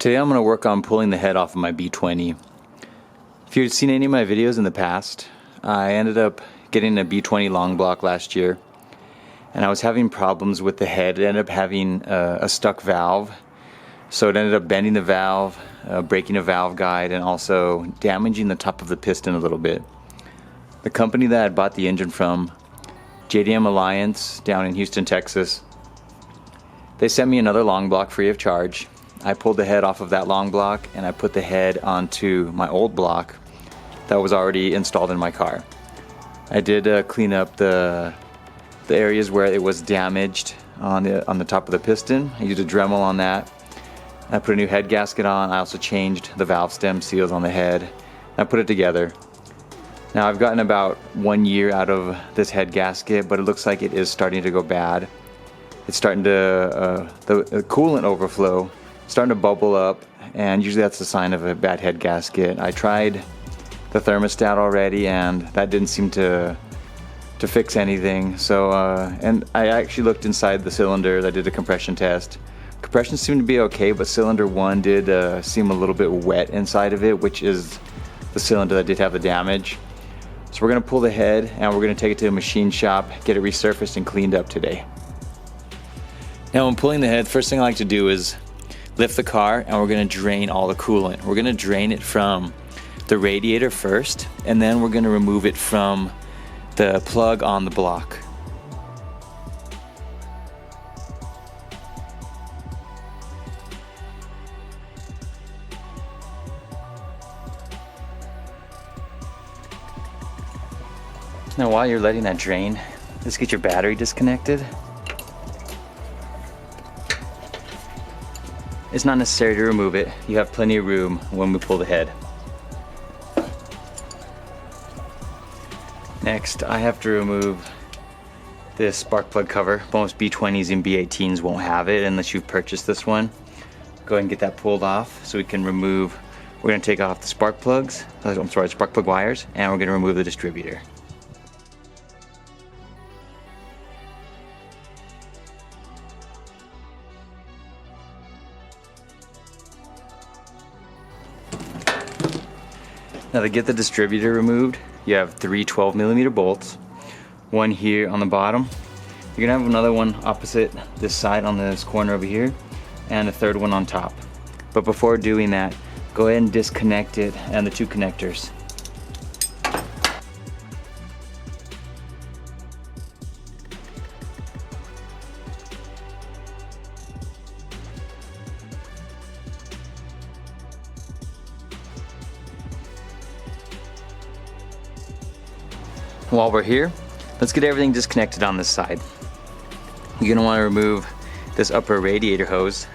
Today I'm going to work on pulling the head off of my B20. If you've seen any of my videos in the past, I ended up getting a B20 long block last year, and I was having problems with the head. It ended up having a stuck valve, so it ended up bending the valve, breaking a valve guide, and also damaging the top of the piston a little bit. The company that I bought the engine from, JDM Alliance down in Houston, Texas, they sent me another long block free of charge. I pulled the head off of that long block and I put the head onto my old block that was already installed in my car. I did clean up the areas where it was damaged on the top of the piston. I used a Dremel on that. I put a new head gasket on. I also changed the valve stem seals on the head. I put it together. Now I've gotten about 1 year out of this head gasket, but it looks like it is starting to go bad. It's starting to, the coolant overflow, starting to bubble up, and usually that's a sign of a bad head gasket. I tried the thermostat already and that didn't seem to fix anything. So and I actually looked inside the cylinders. I did a compression test. Compression seemed to be okay, but cylinder 1 did seem a little bit wet inside of it, which is the cylinder that did have the damage. So we're going to pull the head and we're going to take it to a machine shop, get it resurfaced and cleaned up today. Now when pulling the head, first thing I like to do is lift the car and we're going to drain all the coolant. We're going to drain it from the radiator first, and then we're going to remove it from the plug on the block. Now while you're letting that drain, just get your battery disconnected. It's not necessary to remove it. You have plenty of room when we pull the head. Next, I have to remove this spark plug cover. Most B20s and B18s won't have it unless you've purchased this one. Go ahead and get that pulled off so we can remove, we're going to take off the spark plugs, spark plug wires, and we're going to remove the distributor. Now to get the distributor removed, you have 3 12mm bolts, one here on the bottom. You're gonna have another one opposite this side on this corner over here, and a third one on top. But before doing that, go ahead and disconnect it and the 2 connectors. While we're here, let's get everything disconnected on this side. You're gonna wanna remove this upper radiator hose.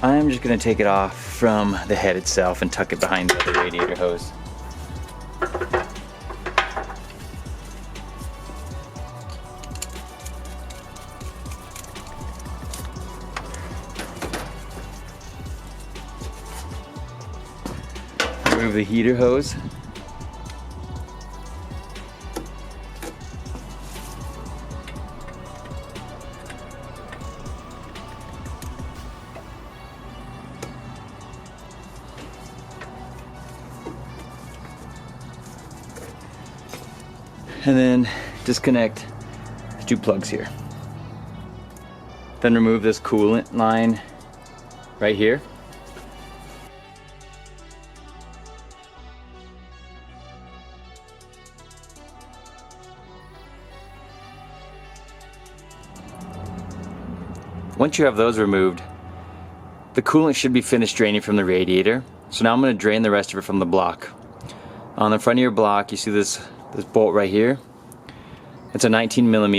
I'm just gonna take it off from the head itself and tuck it behind the other radiator hose. Remove the heater hose. And then disconnect the 2 plugs here. Then remove this coolant line right here. Once you have those removed, the coolant should be finished draining from the radiator. So now I'm going to drain the rest of it from the block. On the front of your block, you see this bolt right here. It's a 19mm.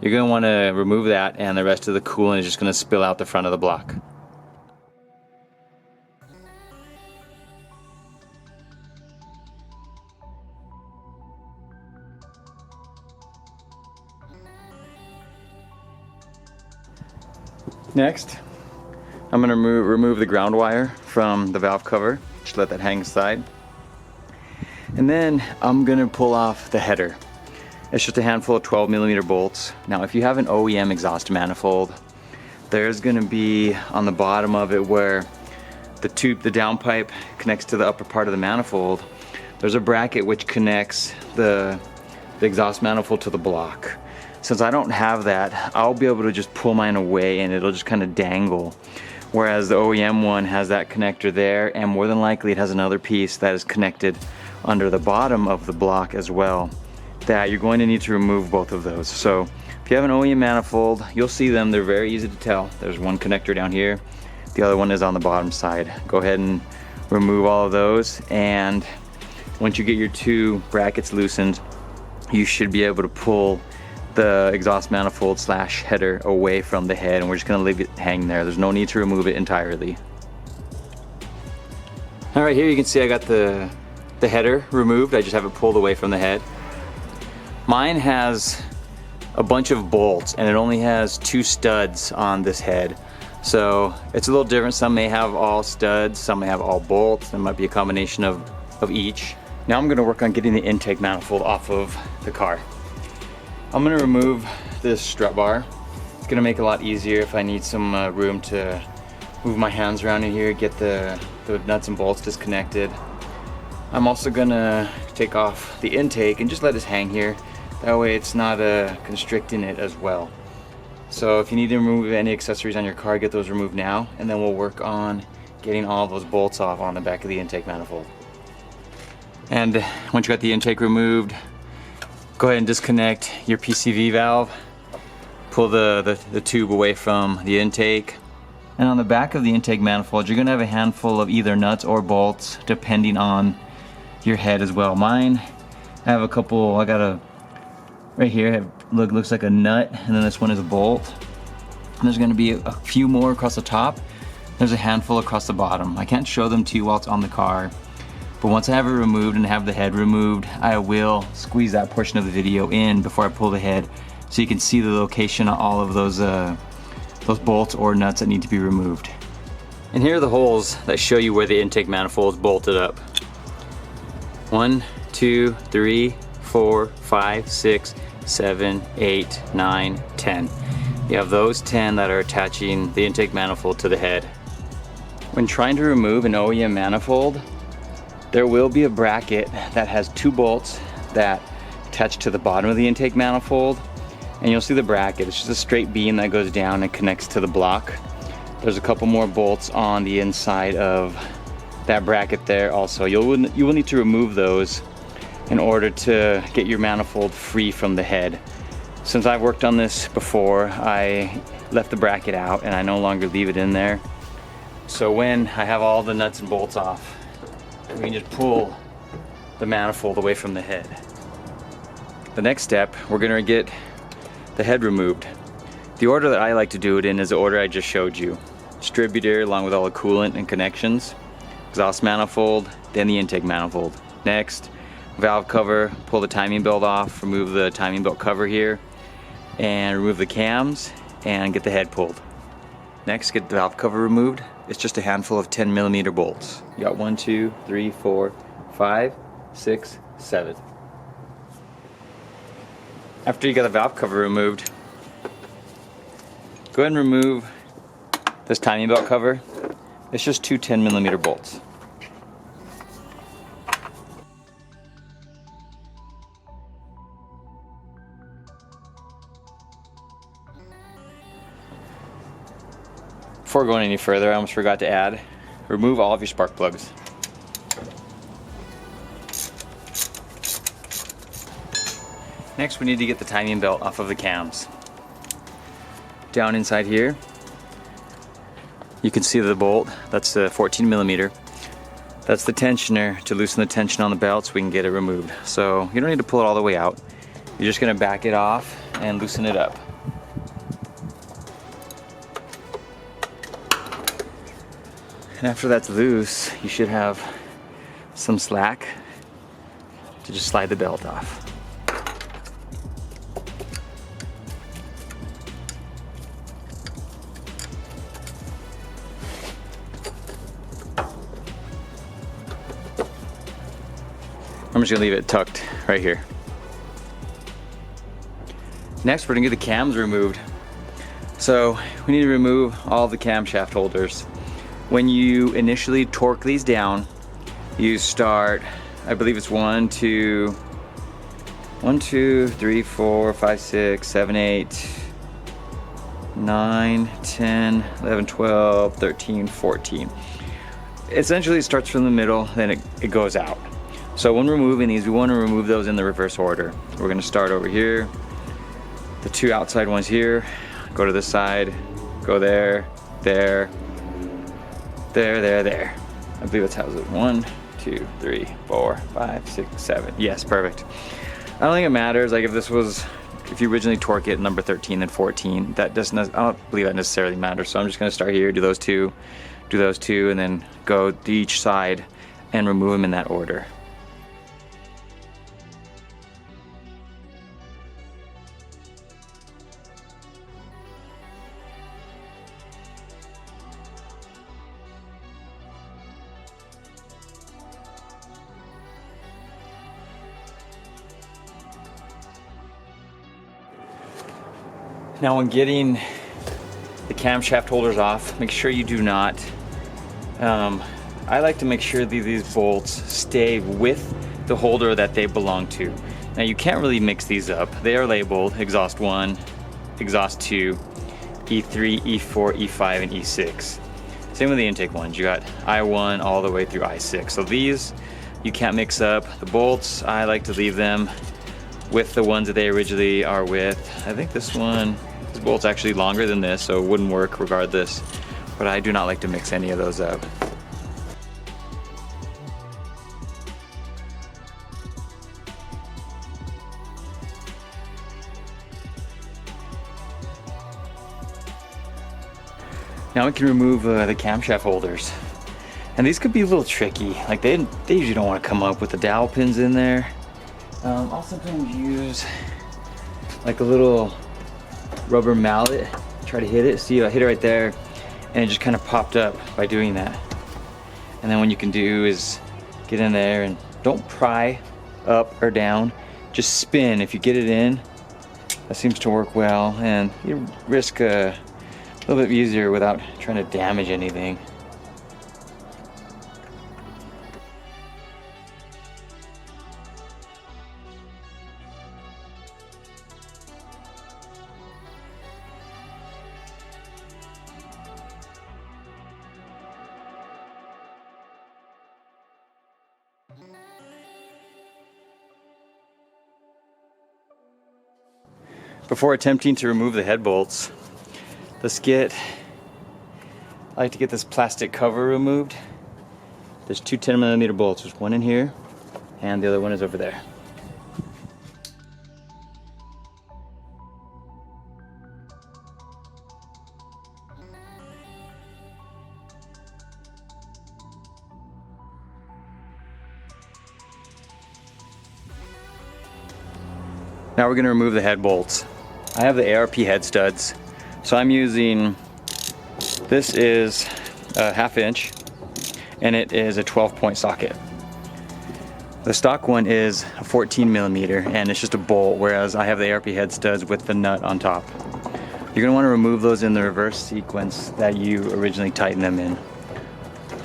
You're going to want to remove that, and the rest of the coolant is just going to spill out the front of the block. Next, I'm going to remove the ground wire from the valve cover. Just let that hang aside. And then I'm going to pull off the header. It's just a handful of 12mm bolts. Now if you have an OEM exhaust manifold, there's going to be on the bottom of it where the tube, the downpipe connects to the upper part of the manifold, there's a bracket which connects the exhaust manifold to the block. Since I don't have that, I'll be able to just pull mine away and it'll just kind of dangle. Whereas the OEM one has that connector there, and more than likely it has another piece that is connected under the bottom of the block as well, that you're going to need to remove both of those. So if you have an OEM manifold, you'll see them, they're very easy to tell. There's one connector down here, the other one is on the bottom side. Go ahead and remove all of those, and once you get your two brackets loosened, you should be able to pull the exhaust manifold slash header away from the head, and we're just going to leave it hanging there. There's no need to remove it entirely. All right, here you can see I got the header removed. I just have it pulled away from the head. Mine has a bunch of bolts and it only has 2 studs on this head. So it's a little different. Some may have all studs, some may have all bolts. There might be a combination of each. Now I'm going to work on getting the intake manifold off of the car. I'm going to remove this strut bar. It's going to make it a lot easier if I need some room to move my hands around in here, get the nuts and bolts disconnected. I'm also going to take off the intake and just let this hang here. That way it's not constricting it as well. So if you need to remove any accessories on your car, get those removed now, and then we'll work on getting all those bolts off on the back of the intake manifold. And once you got the intake removed, go ahead and disconnect your PCV valve, pull the tube away from the intake. And on the back of the intake manifold, you're gonna have a handful of either nuts or bolts, depending on your head as well. Mine, I have a couple, I got a, right here, looks like a nut, and then this one is a bolt. And there's gonna be a few more across the top. There's a handful across the bottom. I can't show them to you while it's on the car. But once I have it removed and have the head removed, I will squeeze that portion of the video in before I pull the head, so you can see the location of all of those bolts or nuts that need to be removed. And here are the holes that show you where the intake manifold is bolted up. 1, 2, 3, 4, 5, 6, 7, 8, 9, 10. You have those 10 that are attaching the intake manifold to the head. When trying to remove an OEM manifold, there will be a bracket that has 2 bolts that attach to the bottom of the intake manifold, and you'll see the bracket. It's just a straight beam that goes down and connects to the block. There's a couple more bolts on the inside of that bracket there also. You will need to remove those in order to get your manifold free from the head. Since I've worked on this before, I left the bracket out and I no longer leave it in there. So when I have all the nuts and bolts off, we can just pull the manifold away from the head. The next step, we're gonna get the head removed. The order that I like to do it in is the order I just showed you. Distributor along with all the coolant and connections, exhaust manifold, then the intake manifold. Next, valve cover, pull the timing belt off, remove the timing belt cover here, and remove the cams and get the head pulled. Next, get the valve cover removed. It's just a handful of 10mm bolts. You got 1, 2, 3, 4, 5, 6, 7. After you got the valve cover removed, go ahead and remove this timing belt cover. It's just 2 10mm bolts. Before going any further, I almost forgot to add, remove all of your spark plugs. Next, we need to get the timing belt off of the cams. Down inside here, you can see the bolt. That's the 14mm. That's the tensioner to loosen the tension on the belt so we can get it removed. So you don't need to pull it all the way out. You're just gonna back it off and loosen it up. And after that's loose, you should have some slack to just slide the belt off. I'm just gonna leave it tucked right here. Next, we're gonna get the cams removed. So we need to remove all the camshaft holders. when you initially torque these down, you start, I believe it's 1, 2, 3, 4, 5, 6, 7, 8, 9, 10, 11, 12, 13, 14. Essentially it starts from the middle, then it goes out. So when removing these, we want to remove those in the reverse order. We're going to start over here, the 2 outside ones here, go to this side, go there, there, there, there, there. I believe that's how it is. 1, 2, 3, 4, 5, 6, 7. Yes, perfect. I don't think it matters. Like if you originally torque it number 13 then 14, that doesn't, I don't believe that necessarily matters. So I'm just going to start here, do those two, and then go to each side and remove them in that order. Now when getting the camshaft holders off, make sure you do not, I like to make sure that these bolts stay with the holder that they belong to. Now you can't really mix these up. They are labeled exhaust 1, exhaust 2, E3, E4, E5, and E6. Same with the intake ones. You got I1 all the way through I6. So these you can't mix up. The bolts, I like to leave them with the ones that they originally are with. I think this bolt's actually longer than this, so it wouldn't work regardless, but I do not like to mix any of those up. Now we can remove the camshaft holders, and these could be a little tricky. Like they usually don't want to come up with the dowel pins in there. I'll sometimes use like a little rubber mallet, try to hit it. See, I hit it right there, and it just kind of popped up by doing that. And then what you can do is get in there and don't pry up or down, just spin. If you get it in, that seems to work well, and you risk a little bit easier without trying to damage anything. Before attempting to remove the head bolts, I like to get this plastic cover removed. There's 2 10mm bolts. There's one in here, and the other one is over there. Now we're going to remove the head bolts. I have the ARP head studs, so I'm using, this is a 1/2 inch, and it is a 12-point socket. The stock one is a 14mm, and it's just a bolt, whereas I have the ARP head studs with the nut on top. You're going to want to remove those in the reverse sequence that you originally tightened them in.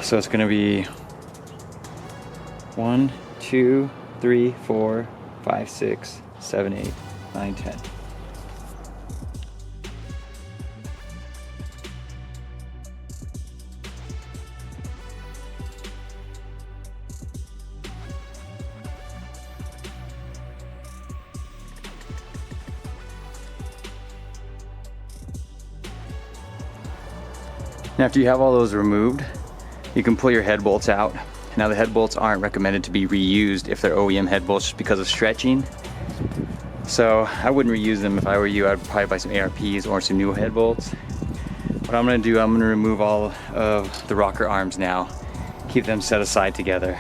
So it's going to be 1, 2, 3, 4, 5, 6, 7, 8, 9, 10. Now after you have all those removed, you can pull your head bolts out. Now the head bolts aren't recommended to be reused if they're OEM head bolts just because of stretching. So I wouldn't reuse them if I were you. I'd probably buy some ARPs or some new head bolts. What I'm going to do, I'm going to remove all of the rocker arms now, keep them set aside together.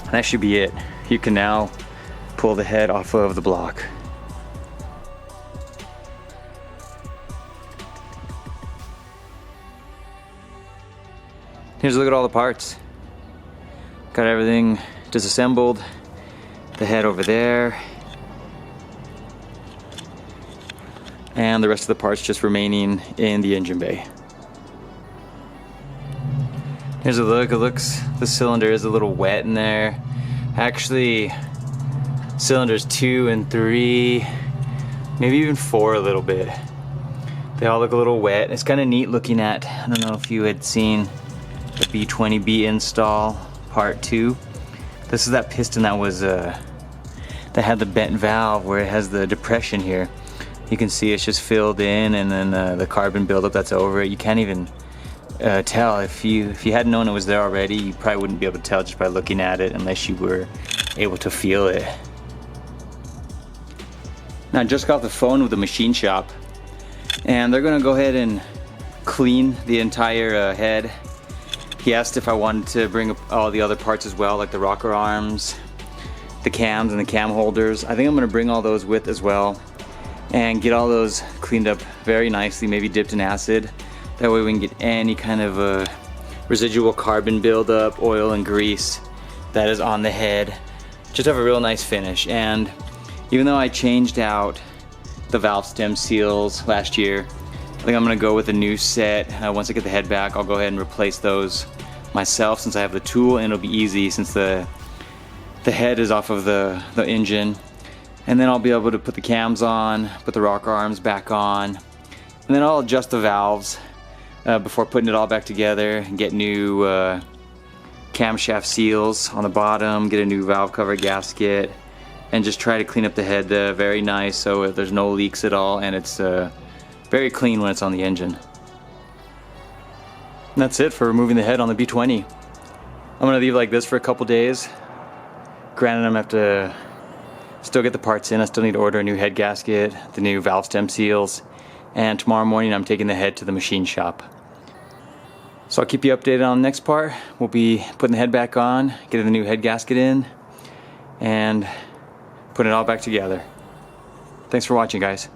And that should be it. You can now pull the head off of the block. Here's a look at all the parts. Got everything disassembled. The head over there. And the rest of the parts just remaining in the engine bay. Here's a look. It looks, the cylinder is a little wet in there. Actually, cylinders 2 and 3, maybe even 4 a little bit. They all look a little wet. It's kind of neat looking at, I don't know if you had seen the B20B install part 2. This is that piston that was that had the bent valve where it has the depression here. You can see it's just filled in, and then the carbon buildup that's over it. You can't even tell. If you hadn't known it was there already, you probably wouldn't be able to tell just by looking at it unless you were able to feel it. Now I just got off the phone with the machine shop, and they're gonna go ahead and clean the entire head. He asked if I wanted to bring up all the other parts as well, like the rocker arms, the cams, and the cam holders. I think I'm gonna bring all those with as well and get all those cleaned up very nicely, maybe dipped in acid. That way we can get any kind of residual carbon buildup, oil and grease that is on the head. Just have a real nice finish. And even though I changed out the valve stem seals last year, I think I'm gonna go with a new set. Once I get the head back, I'll go ahead and replace those myself since I have the tool, and it'll be easy since the head is off of the engine. And then I'll be able to put the cams on, put the rocker arms back on, and then I'll adjust the valves before putting it all back together and get new camshaft seals on the bottom, get a new valve cover gasket, and just try to clean up the head very nice so there's no leaks at all, and it's very clean when it's on the engine. And that's it for removing the head on the B20. I'm gonna leave it like this for a couple days. Granted, I'm gonna have to still get the parts in. I still need to order a new head gasket, the new valve stem seals, and tomorrow morning I'm taking the head to the machine shop. So I'll keep you updated on the next part. We'll be putting the head back on, getting the new head gasket in, and putting it all back together. Thanks for watching, guys.